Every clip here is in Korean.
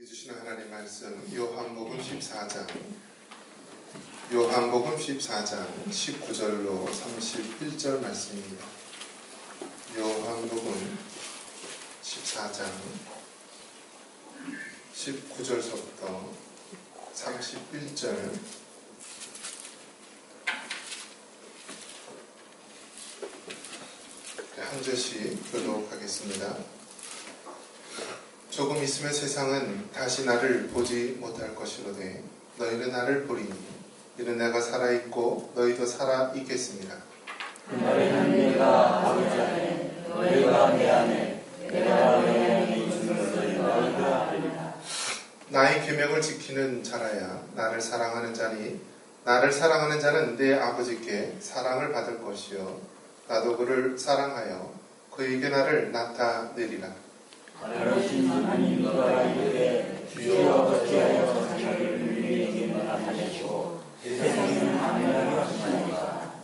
주시는 하나님 말씀 요한복음 14장 19절로 31절 말씀입니다. 요한복음 14장 19절서부터 31절 한 절씩 교독하겠습니다. 조금 있으면 세상은 다시 나를 보지 못할 것이로되 너희는 나를 보리니 이는 내가 살아있고 너희도 살아있겠습니다. 그날에는 내가 아버지 안에 너희가 내 안에 내가 너희 안에 있는 것을 너희가 알리라. 나의 계명을 지키는 자라야 나를 사랑하는 자니 나를 사랑하는 자는 내 아버지께 사랑을 받을 것이요 나도 그를 사랑하여 그에게 나를 나타내리라. 다르신 하나님과 이르되 주여 어찌하여 자기를 우리에게 나타내시고 세상에는 아니하게 하시나이까.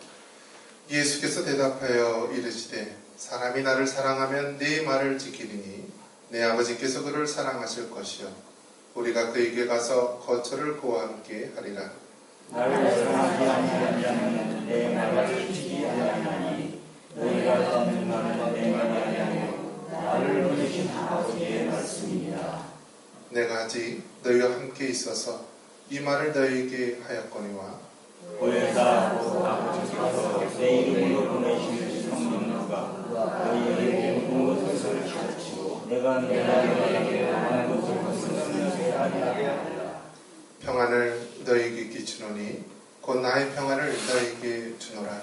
예수께서 대답하여 이르시되 사람이 나를 사랑하면 내 말을 지키리니 내 아버지께서 그를 사랑하실 것이요 우리가 그에게 가서 거처를 그와 함께 하리라. 나를 사랑하지 아니하는 자는 내 말을 지키지 아니하나니 너희가 듣는 말은 내 말이 아니하고 나를 보내신 아버지의 말씀이니라. 내가 아직 너희와 함께 있어서 이 말을 너희에게 하였거니와 보혜사 곧 아버지께서 내 이름으로 보내신 성령과 너희에게 모든 것을 가르치고 내가 너희에게 원하는 것을 너희에게 하리라. 평안을 너희에게 끼치노니 곧 나의 평안을 너희에게 주노라.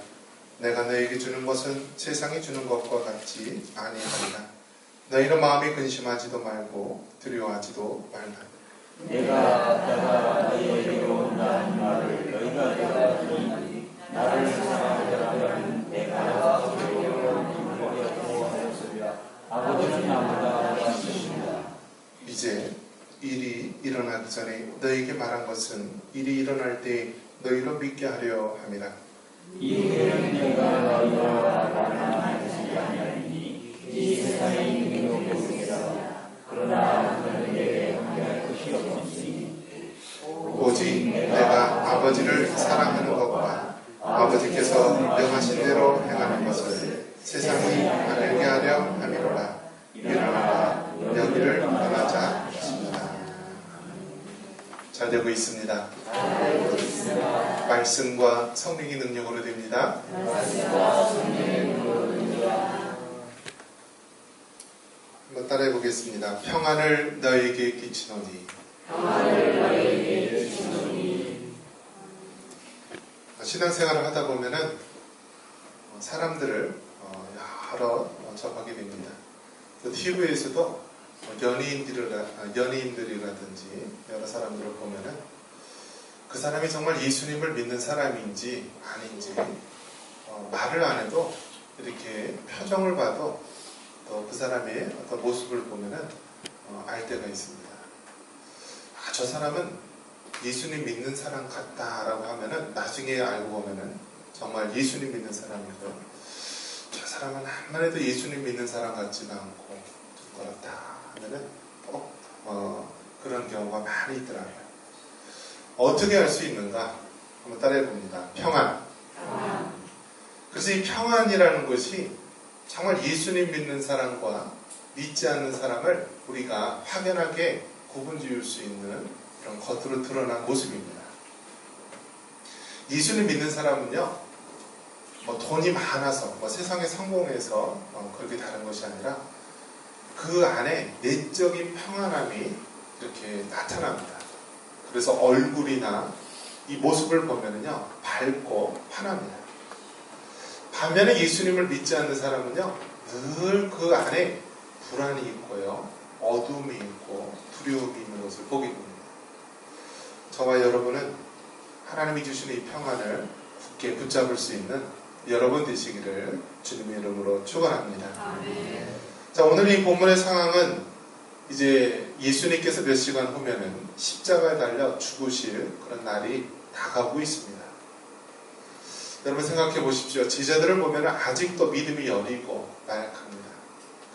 내가 너희에게 주는 것은 세상이 주는 것과 같지 아니하리라. 너희는 마음이 근심하지도 말고 두려워하지도 말라. 내가 너희에게로 온다 한 말을 너희가 들었으니 나를 사랑하는 내가 아버지에게로 하였으리라. 아버지는 나보다 하셨습니다. 이제 일이 일어나기 전에 너희에게 말한 것은 일이 일어날 때 너희로 믿게 하려 함이라. 이 일은 내가 너희와 말하는 것이 아니하니 이 세상에 있는 것이라. 그러나 너희에게 함께할 것이 없으니 오직 내가 아버지를 사랑하는 것과 아버지께서 명하신 대로 행하는 것을 세상이 알게 하려 함이로라. 일어나라 여기를 떠나자 하십니다. 잘 되고 있습니다. 말씀과 성령의 능력으로 됩니다. 한번 따라해 보겠습니다. 평안을 너에게 끼치노니. 신앙생활을 하다 보면은 사람들을 여러 접하게 됩니다. TV에서도 연예인들이라든지 여러 사람들을 보면은 그 사람이 정말 예수님을 믿는 사람인지 아닌지 말을 안 해도 이렇게 표정을 봐도 또 그 사람의 어떤 모습을 보면은 알 때가 있습니다. 저 사람은 예수님 믿는 사람 같다라고 하면은 나중에 알고 보면은 정말 예수님 믿는 사람이고 저 사람은 한만 해도 예수님 믿는 사람 같지가 않고 좀 그렇다 하면은 꼭 그런 경우가 많이 있더라고요. 어떻게 할 수 있는가? 한번 따라해 봅니다. 평안. 그래서 이 평안이라는 것이 정말 예수님 믿는 사람과 믿지 않는 사람을 우리가 확연하게 구분 지을 수 있는 그런 겉으로 드러난 모습입니다. 예수님 믿는 사람은요, 돈이 많아서, 세상에 성공해서 그렇게 다른 것이 아니라 그 안에 내적인 평안함이 이렇게 나타납니다. 그래서 얼굴이나 이 모습을 보면은요, 밝고 환합니다. 반면에 예수님을 믿지 않는 사람은요, 늘 그 안에 불안이 있고요, 어둠이 있고 두려움이 있는 것을 보게 됩니다. 저와 여러분은 하나님이 주시는 이 평안을 굳게 붙잡을 수 있는 여러분 되시기를 주님의 이름으로 축원합니다. 자, 오늘 이 본문의 상황은 이제 예수님께서 몇 시간 후면은 십자가에 달려 죽으실 그런 날이 다가오고 있습니다. 여러분 생각해 보십시오. 제자들을 보면 아직도 믿음이 여리고 나약합니다.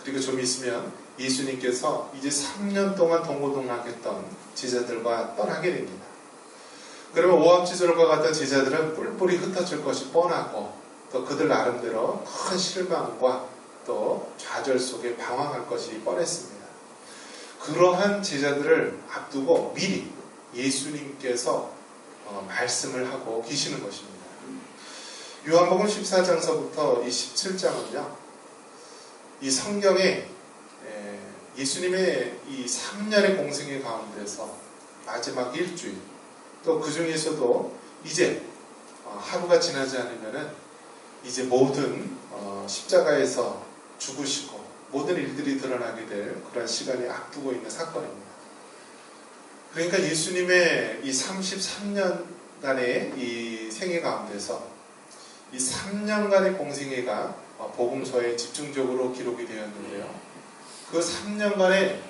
그리고 좀 있으면 예수님께서 이제 3년 동안 동고동락했던 제자들과 떠나게 됩니다. 그러면 오합지졸과 같은 제자들은 뿔뿔이 흩어질 것이 뻔하고 또 그들 나름대로 큰 실망과 또 좌절 속에 방황할 것이 뻔했습니다. 그러한 제자들을 앞두고 미리 예수님께서 말씀을 하고 계시는 것입니다. 요한복음 14장서부터 이 17장은요, 이 성경에 예수님의 이 3년의 공생의 가운데서 마지막 일주일, 또 그 중에서도 이제 하루가 지나지 않으면은 이제 모든 십자가에서 죽으시고 모든 일들이 드러나게 될 그런 시간이 앞두고 있는 사건입니다. 그러니까 예수님의 이 33년간의 이 생애 가운데서 이 3년간의 공생애가 복음서에 집중적으로 기록이 되었는데요. 그 3년간의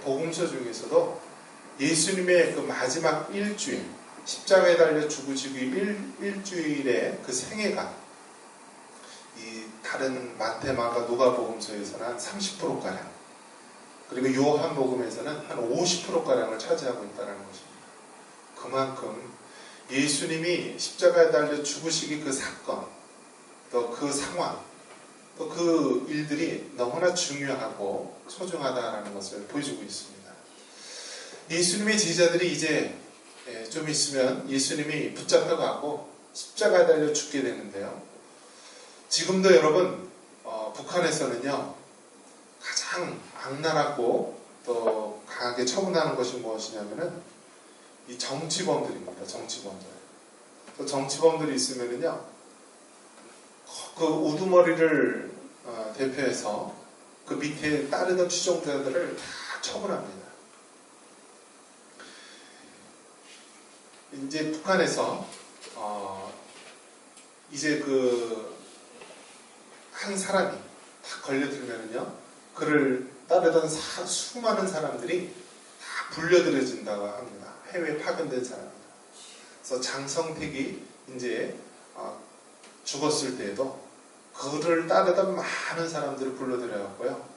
복음서 중에서도 예수님의 그 마지막 일주일, 십자가에 달려 죽으시기 일주일의 그 생애가 이 다른 마태, 마가, 누가 복음서에서는 한 30%가량, 그리고 요한복음에서는 한 50%가량을 차지하고 있다는 것입니다. 그만큼 예수님이 십자가에 달려 죽으시기 그 사건, 또 그 상황, 또 그 일들이 너무나 중요하고 소중하다는 것을 보여주고 있습니다. 예수님의 제자들이 이제 좀 있으면 예수님이 붙잡혀가고 십자가에 달려 죽게 되는데요. 지금도 여러분 북한에서는요, 가장 악랄하고 또 강하게 처분하는 것이 무엇이냐면은 이 정치범들입니다. 정치범들. 또 정치범들이 있으면은요, 그 우두머리를 대표해서 그 밑에 따르던 추종자들을 다 처분합니다. 이제 북한에서 이제 그 한 사람이 다 걸려들면은요, 그를 따르던 수많은 사람들이 다 불려들여진다고 합니다. 해외에 파견된 사람입니다. 그래서 장성택이 이제 죽었을 때에도 그를 따르던 많은 사람들을 불러들여왔고요.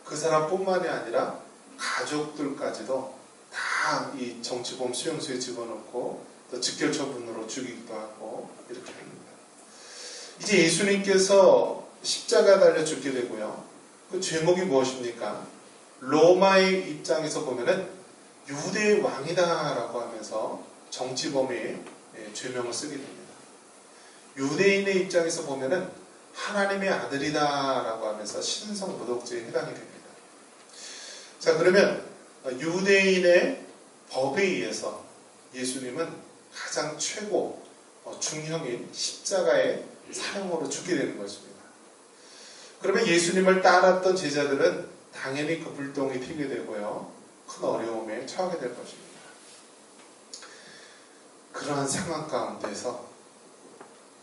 그 사람뿐만이 아니라 가족들까지도 다 이 정치범 수용소에 집어넣고 또 직결처분으로 죽이기도 하고 이렇게 합니다. 이제 예수님께서 십자가에 달려 죽게 되고요. 그 제목이 무엇입니까? 로마의 입장에서 보면은 유대의 왕이다라고 하면서 정치범의 죄명을 쓰게 됩니다. 유대인의 입장에서 보면은 하나님의 아들이다라고 하면서 신성모독죄에 해당이 됩니다. 자, 그러면 유대인의 법에 의해서 예수님은 가장 최고 중형인 십자가의 사형으로 죽게 되는 것입니다. 그러면 예수님을 따랐던 제자들은 당연히 그 불똥이 튀게 되고요, 큰 어려움에 처하게 될 것입니다. 그러한 상황 가운데서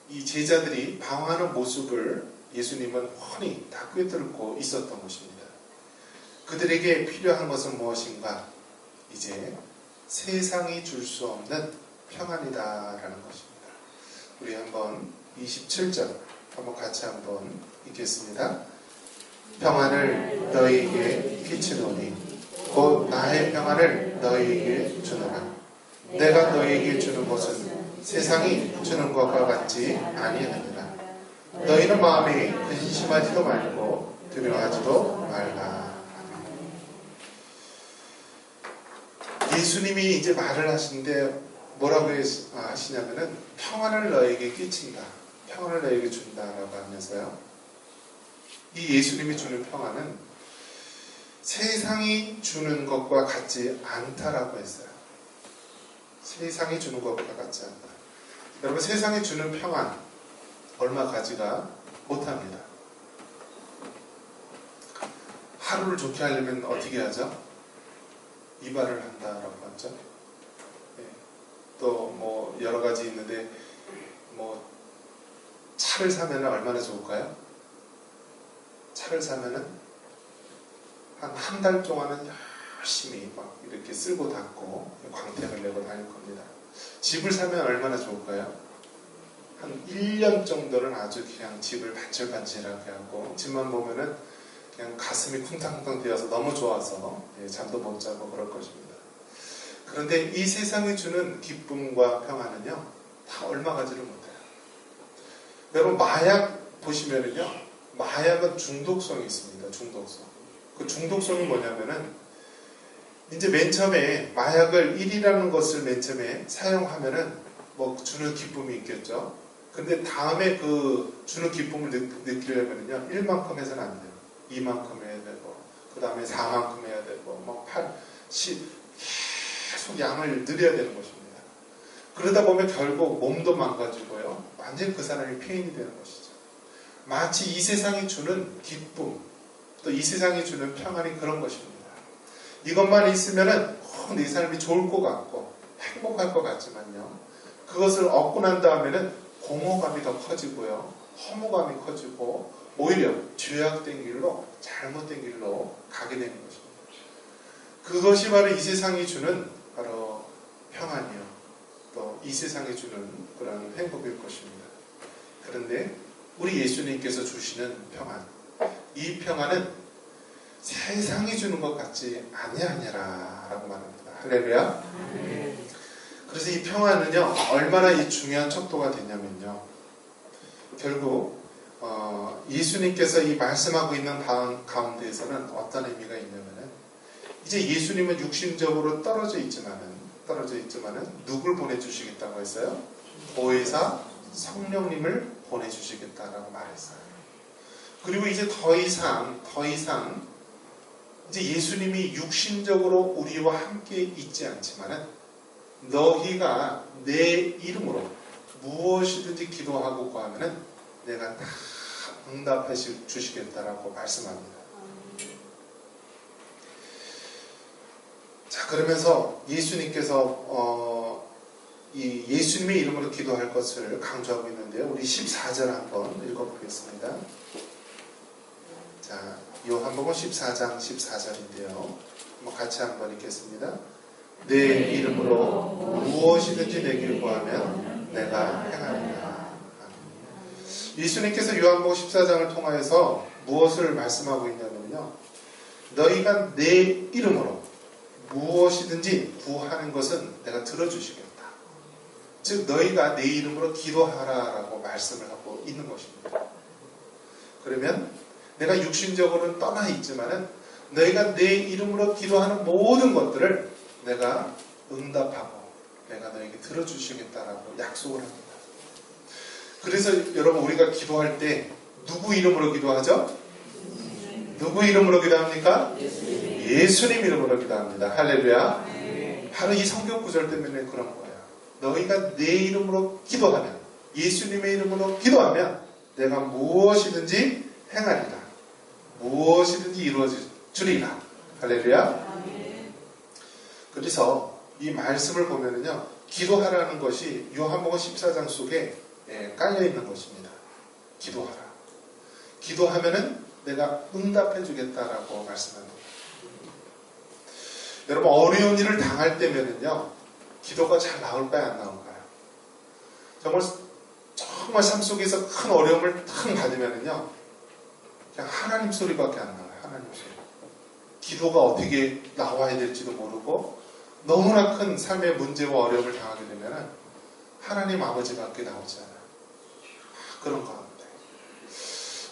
이 제자들이 방황하는 모습을 예수님은 훤히 다 꿰뚫고 있었던 것입니다. 그들에게 필요한 것은 무엇인가? 이제 세상이 줄 수 없는 평안이다라는 것입니다. 우리 한번 27절 한번 같이 한번 읽겠습니다. 평안을 너희에게 끼치노니 곧 나의 평안을 너희에게 주노라. 내가 너희에게 주는 것은 세상이 주는 것과 같지 아니하니라. 너희는 마음에 근심하지도 말고 두려워하지도 말라. 예수님이 이제 말을 하시는데 뭐라고 하시냐면은 평안을 너에게 끼친다, 평안을 너에게 준다라고 하면서요, 이 예수님이 주는 평안은 세상이 주는 것과 같지 않다라고 했어요. 세상이 주는 것과 같지 않다. 여러분, 세상이 주는 평안 얼마 가지가 못합니다. 하루를 좋게 하려면 어떻게 하죠? 이발을 한다라고 하죠. 또 뭐 여러 가지 있는데, 뭐 차를 사면 얼마나 좋을까요? 차를 사면은 한 달 동안은 열심히 막 이렇게 쓸고 닦고 광택을 내고 다닐 겁니다. 집을 사면 얼마나 좋을까요? 한 1년 정도는 아주 그냥 집을 반질반질하게 하고, 집만 보면은 그냥 가슴이 쿵탕쿵탕 뛰어서 너무 좋아서 잠도 못 자고 그럴 것입니다. 그런데 이 세상이 주는 기쁨과 평안은요, 다 얼마 가지를 못해요. 여러분, 마약 보시면은요, 마약은 중독성이 있습니다. 중독성. 그 중독성이 뭐냐면은, 이제 맨 처음에 마약을 1이라는 것을 맨 처음에 사용하면은 뭐 주는 기쁨이 있겠죠. 근데 다음에 그 주는 기쁨을 느끼려면요, 1만큼 해서는 안 돼요. 2만큼 해야 되고, 그 다음에 4만큼 해야 되고, 뭐 8, 10, 계속 양을 늘려야 되는 것입니다. 그러다 보면 결국 몸도 망가지고요, 완전히 그 사람이 폐인이 되는 것이죠. 마치 이 세상이 주는 기쁨, 또 이 세상이 주는 평안이 그런 것입니다. 이것만 있으면은 내 삶이 좋을 것 같고 행복할 것 같지만요, 그것을 얻고 난 다음에는 공허감이 더 커지고요, 허무감이 커지고 오히려 죄악된 길로, 잘못된 길로 가게 되는 것입니다. 그것이 바로 이 세상이 주는 바로 평안이요, 또 이 세상이 주는 그런 행복일 것입니다. 그런데 우리 예수님께서 주시는 평안, 이 평안은 세상이 주는 것 같지 아니하니라 라고 말합니다. 할렐루야. 그래서 이 평안은요, 얼마나 이 중요한 척도가 되냐면요, 결국 예수님께서 이 말씀하고 있는 가운데에서는 어떤 의미가 있냐면은, 이제 예수님은 육신적으로 떨어져 있지만은 누굴 보내주시겠다고 했어요? 보혜사 성령님을 보내주시겠다라고 말했어요. 그리고 이제 더 이상 이제 예수님이 육신적으로 우리와 함께 있지 않지만은, 너희가 내 이름으로 무엇이든지 기도하고 구하면은 내가 다 응답해 주시겠다라고 말씀합니다. 자, 그러면서 예수님께서 이 예수님의 이름으로 기도할 것을 강조하고 있는데요, 우리 14절 한번 읽어보겠습니다. 자, 요한복음 14장 14절인데요. 같이 한번 읽겠습니다. 내 이름으로 무엇이든지 내길 구하면 내가 행하리라. 예수님께서 요한복음 14장을 통하여서 무엇을 말씀하고 있냐면요, 너희가 내 이름으로 무엇이든지 구하는 것은 내가 들어주시겠다. 즉 너희가 내 이름으로 기도하라라고 말씀을 하고 있는 것입니다. 그러면 내가 육신적으로는 떠나 있지만은 너희가 내 이름으로 기도하는 모든 것들을 내가 응답하고 내가 너에게 들어주시겠다라고 약속을 합니다. 그래서 여러분, 우리가 기도할 때 누구 이름으로 기도하죠? 누구 이름으로 기도합니까? 예수님 이름으로 기도합니다. 할렐루야. 바로 이 성경 구절 때문에 그런 거예요. 너희가 내 이름으로 기도하면, 예수님의 이름으로 기도하면 내가 무엇이든지 행하리라. 무엇이든지 이루어주리라. 할렐루야. 그래서 이 말씀을 보면은요, 기도하라는 것이 요한복음 14장 속에 깔려 있는 것입니다. 기도하라. 기도하면은 내가 응답해 주겠다라고 말씀합니다. 여러분, 어려운 일을 당할 때면은요, 기도가 잘 나올까요, 안 나올까요? 정말 삶 속에서 큰 어려움을 탁 받으면은요, 그냥 하나님 소리밖에 안 나와요. 하나님 소리. 기도가 어떻게 나와야 될지도 모르고 너무나 큰 삶의 문제와 어려움을 당하게 되면은 하나님 아버지밖에 나오지 않아요. 그런 가운데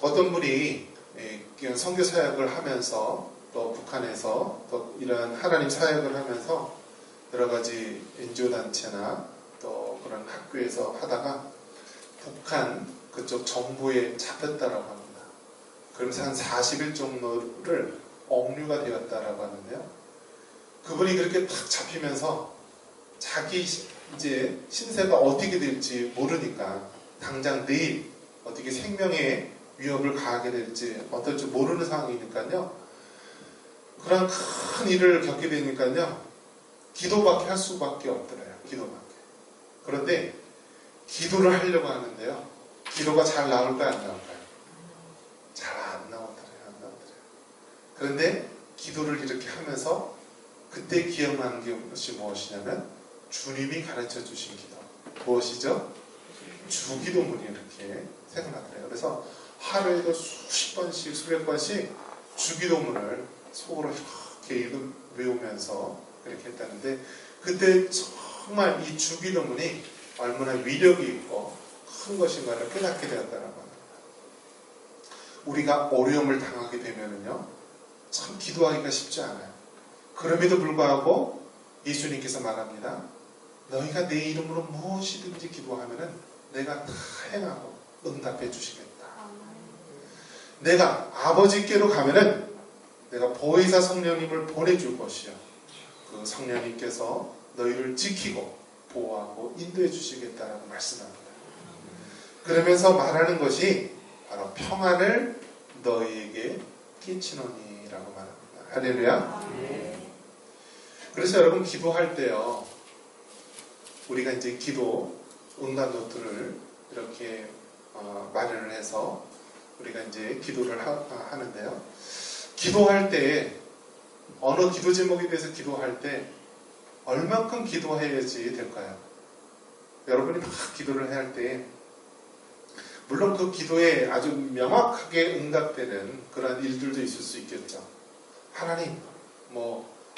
어떤 분이 그냥 선교 사역을 하면서, 또 북한에서 또 이런 하나님 사역을 하면서 여러 가지 NGO 단체나 또 그런 학교에서 하다가 북한 그쪽 정부에 잡혔다라고 합니다. 그러면서 한 40일 정도를 억류가 되었다라고 하는데요. 그분이 그렇게 탁 잡히면서 자기 이제 신세가 어떻게 될지 모르니까, 당장 내일 어떻게 생명의 위협을 가하게 될지 어떨지 모르는 상황이니까요, 그런 큰 일을 겪게 되니까요, 기도밖에 할 수밖에 없더래요. 기도밖에. 그런데 기도를 하려고 하는데요, 기도가 잘 나올까요, 안 나올까요? 잘 안 나오더래요. 안 나오더래요. 그런데 기도를 이렇게 하면서 그때 기억나는 것이 무엇이냐면, 주님이 가르쳐 주신 기도. 무엇이죠? 주기도문이 이렇게 생각나더래요. 그래서 하루에도 수십 번씩, 수백 번씩 주기도문을 속으로 이렇게 외우면서 그렇게 했다는데, 그때 정말 이 주기도문이 얼마나 위력이 있고 큰 것인가를 깨닫게 되었다는 겁니다. 우리가 어려움을 당하게 되면은요, 참 기도하기가 쉽지 않아요. 그럼에도 불구하고 예수님께서 말합니다. 너희가 내 이름으로 무엇이든지 기도하면은 내가 다 행하고 응답해 주시겠다. 내가 아버지께로 가면은 내가 보혜사 성령님을 보내줄 것이요, 그 성령님께서 너희를 지키고 보호하고 인도해 주시겠다라고 말씀합니다. 그러면서 말하는 것이 바로 평안을 너희에게 끼치노니라고 말합니다. 할렐루야. 그래서 여러분, 기도할 때요, 우리가 이제 기도 응답 노트를 이렇게 마련을 해서 우리가 이제 기도를 하는데요. 기도할 때, 어느 기도 제목에 대해서 기도할 때 얼만큼 기도해야지 될까요? 여러분이 막 기도를 할 때, 물론 그 기도에 아주 명확하게 응답되는 그런 일들도 있을 수 있겠죠. 하나님,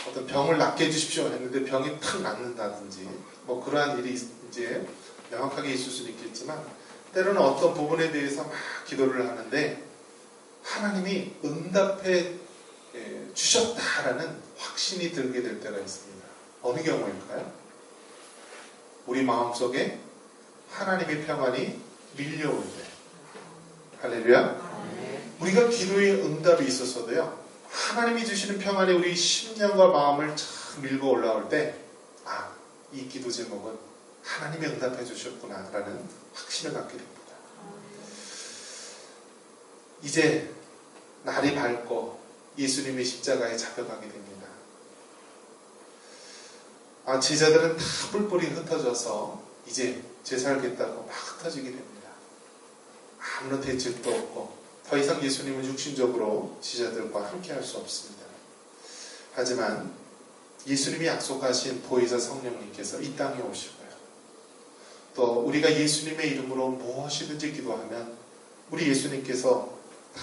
어떤 병을 낫게 해주십시오 했는데 병이 탁 낫는다든지, 그러한 일이 이제 명확하게 있을 수도 있겠지만, 때로는 어떤 부분에 대해서 막 기도를 하는데 하나님이 응답해 주셨다라는 확신이 들게 될 때가 있습니다. 어느 경우일까요? 우리 마음속에 하나님의 평안이 밀려올 때. 할렐루야. 우리가 기도에 응답이 있었어도요, 하나님이 주시는 평안이 우리 심령과 마음을 참 밀고 올라올 때, 이 기도 제목은 하나님이 응답해 주셨구나 라는 확신을 갖게 됩니다. 이제 날이 밝고 예수님의 십자가에 잡혀가게 됩니다. 제자들은 다 뿔뿔이 흩어져서 이제 제사하겠다고 막 흩어지게 됩니다. 아무런 대책도 없고 더 이상 예수님은 육신적으로 제자들과 함께 할 수 없습니다. 하지만 예수님이 약속하신 보혜사 성령님께서 이 땅에 오시고요, 또 우리가 예수님의 이름으로 무엇이든지 기도하면 우리 예수님께서 다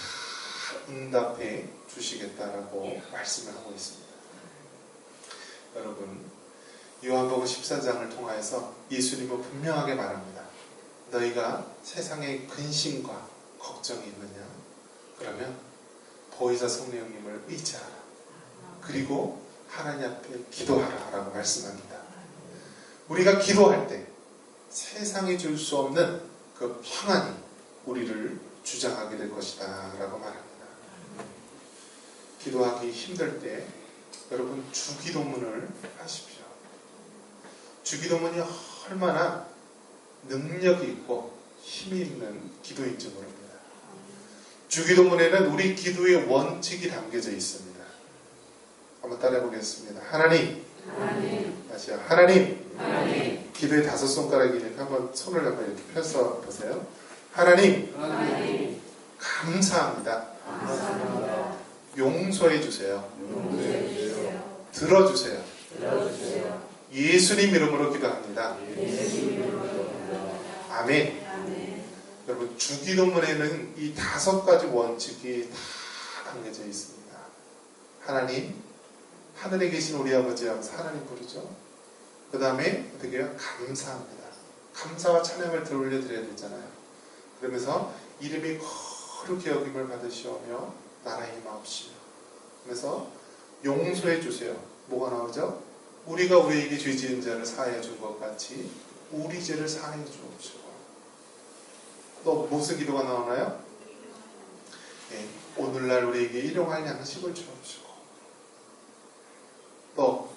응답해 주시겠다라고 말씀을 하고 있습니다. 여러분, 요한복음 14장을 통하여서 예수님은 분명하게 말합니다. 너희가 세상에 근심과 걱정이 있느냐? 그러면 보혜사 성령님을 의지하라. 그리고 하나님 앞에 기도하라 라고 말씀합니다. 우리가 기도할 때 세상이 줄 수 없는 그 평안이 우리를 주장하게 될 것이다 라고 말합니다. 기도하기 힘들 때 여러분, 주기도문을 하십시오. 주기도문이 얼마나 능력이 있고 힘이 있는 기도인지 모릅니다. 주기도문에는 우리 기도의 원칙이 담겨져 있습니다. 한번 따라해 보겠습니다. 하나님. 다시요. 하나님. 기도의 5손가락이니까 한번 손을 한번 이렇게 펴서 보세요. 하나님. 감사합니다. 용서해 주세요. 들어주세요. 예수님 이름으로 기도합니다. 아멘. 여러분, 주기도문에는 이 5가지 원칙이 다 담겨져 있습니다. 하나님, 하늘에 계신 우리 아버지 하면서 하나님 부르죠. 그 다음에 어떻게 해요? 감사합니다. 감사와 찬양을 들올려드려야 되잖아요. 그러면서 이름이 거룩히 여김을 받으시오며 나라의 임하옵시며, 그래서 용서해 주세요. 뭐가 나오죠? 우리가 우리에게 죄 지은 자를 사하여 준 것 같이 우리 죄를 사하여 주옵시고. 또 무슨 기도가 나오나요? 오늘날 우리에게 일용할 양식을 주옵시고. 또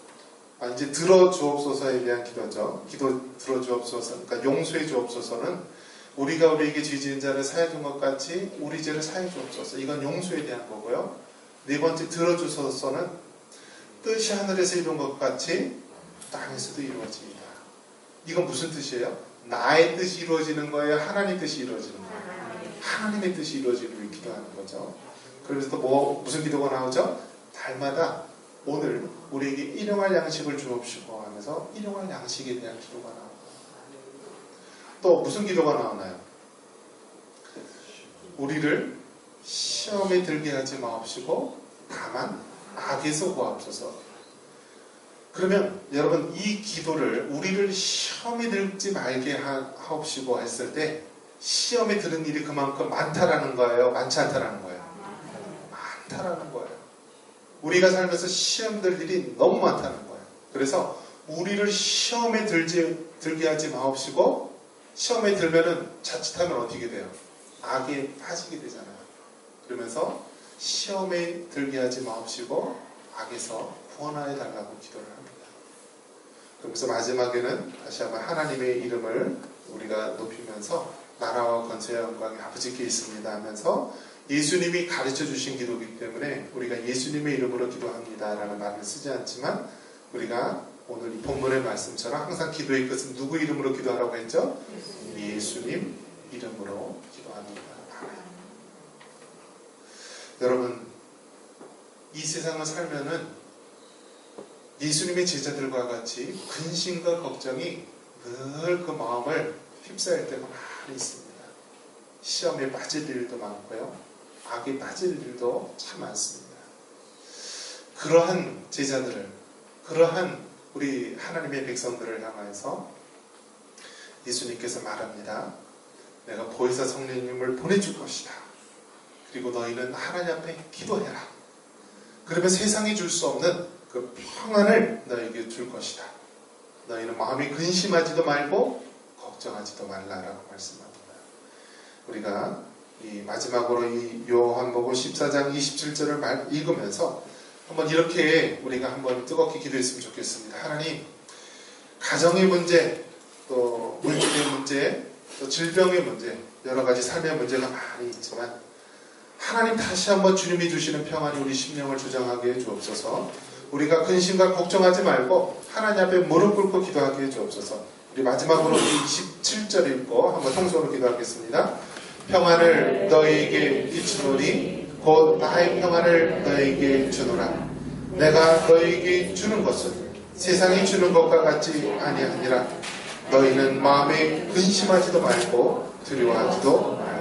이제 들어주옵소서에 대한 기도죠. 기도 들어주옵소서, 그러니까 용서해 주옵소서는 우리가 우리에게 죄 지은 자를 사하여 준 것 같이 우리 죄를 사하여 주옵소서. 이건 용서에 대한 거고요. 네 번째, 들어주소서는 뜻이 하늘에서 이룬 것 같이 땅에서도 이루어집니다. 이건 무슨 뜻이에요? 나의 뜻이 이루어지는 거예요? 하나님의 뜻이 이루어지는 거예요? 하나님의 뜻이 이루어지기 위해 기도하는 거죠. 그래서 또 무슨 기도가 나오죠? 달마다 오늘 우리에게 일용할 양식을 주옵시고 하면서 일용할 양식에 대한 기도가 나옵니다. 또 무슨 기도가 나오나요? 우리를 시험에 들게 하지 마옵시고 다만 악에서 구하옵소서. 그러면 여러분 이 기도를 우리를 시험에 들지 말게 하옵시고 했을 때 시험에 드는 일이 그만큼 많다라는 거예요? 많지 않다라는 거예요? 많다라는 거예요. 우리가 살면서 시험 들 일이 너무 많다는 거예요. 그래서 우리를 시험에 들게 하지 마옵시고 시험에 들면은 자칫하면 어떻게 돼요? 악에 빠지게 되잖아요. 그러면서 시험에 들게 하지 마옵시고 악에서 구원하여 달라고 기도를 합니다. 그러면서 마지막에는 다시 한번 하나님의 이름을 우리가 높이면서 나라와 권세와 영광이 아버지께 있습니다 하면서 예수님이 가르쳐 주신 기도이기 때문에 우리가 예수님의 이름으로 기도합니다 라는 말을 쓰지 않지만 우리가 오늘 이 본문의 말씀처럼 항상 기도의 끝은 누구 이름으로 기도하라고 했죠? 예수님 이름으로 기도합니다. 여러분 이 세상을 살면은 예수님의 제자들과 같이 근심과 걱정이 늘 그 마음을 휩싸일 때가 많이 있습니다. 시험에 빠질 일도 많고요. 악에 빠질 일도 참 많습니다. 그러한 제자들을, 그러한 우리 하나님의 백성들을 향해서 예수님께서 말합니다. 내가 보혜사 성령님을 보내줄 것이다. 그리고 너희는 하나님 앞에 기도해라. 그러면 세상이 줄 수 없는 그 평안을 너희에게 줄 것이다. 너희는 마음이 근심하지도 말고 걱정하지도 말라라고 말씀합니다. 우리가 이 마지막으로 이 요한복음 14장 27절을 읽으면서 한번 이렇게 우리가 한번 뜨겁게 기도했으면 좋겠습니다. 하나님, 가정의 문제, 또 물질의 문제, 또 질병의 문제, 여러 가지 삶의 문제가 많이 있지만 하나님 다시 한번 주님이 주시는 평안이 우리 심령을 주장하게 해 주옵소서. 우리가 근심과 걱정하지 말고 하나님 앞에 무릎 꿇고 기도하게 해 주옵소서. 우리 마지막으로 27절 읽고 한번 통성으로 기도하겠습니다. 평안을 너희에게 비추노니 곧 나의 평안을 너희에게 주노라. 내가 너희에게 주는 것은 세상이 주는 것과 같이 아니하니라. 너희는 마음에 근심하지도 말고 두려워하지도 말라.